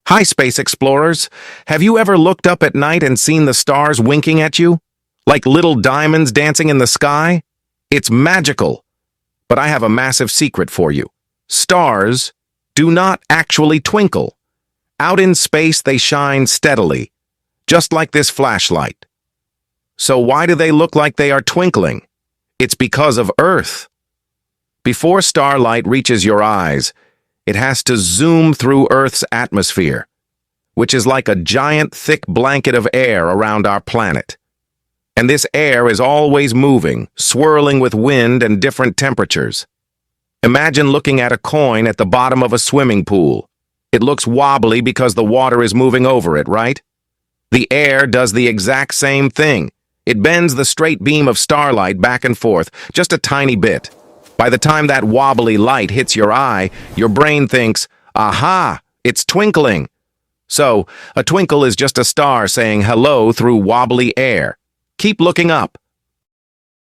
Hi, space explorers. Have you ever looked up at night and seen the stars winking at you? Like little diamonds dancing in the sky? It's magical. But I have a massive secret for you. Stars do not actually twinkle. Out in space, they shine steadily, just like this flashlight. So why do they look like they are twinkling? It's because of Earth. Before starlight reaches your eyes, it has to zoom through Earth's atmosphere, which is like a giant thick blanket of air around our planet. And this air is always moving, swirling with wind and different temperatures. Imagine looking at a coin at the bottom of a swimming pool. It looks wobbly because the water is moving over it, right? The air does the exact same thing. It bends the straight beam of starlight back and forth, just a tiny bit. By the time that wobbly light hits your eye, your brain thinks, aha, it's twinkling. So, a twinkle is just a star saying hello through wobbly air. Keep looking up.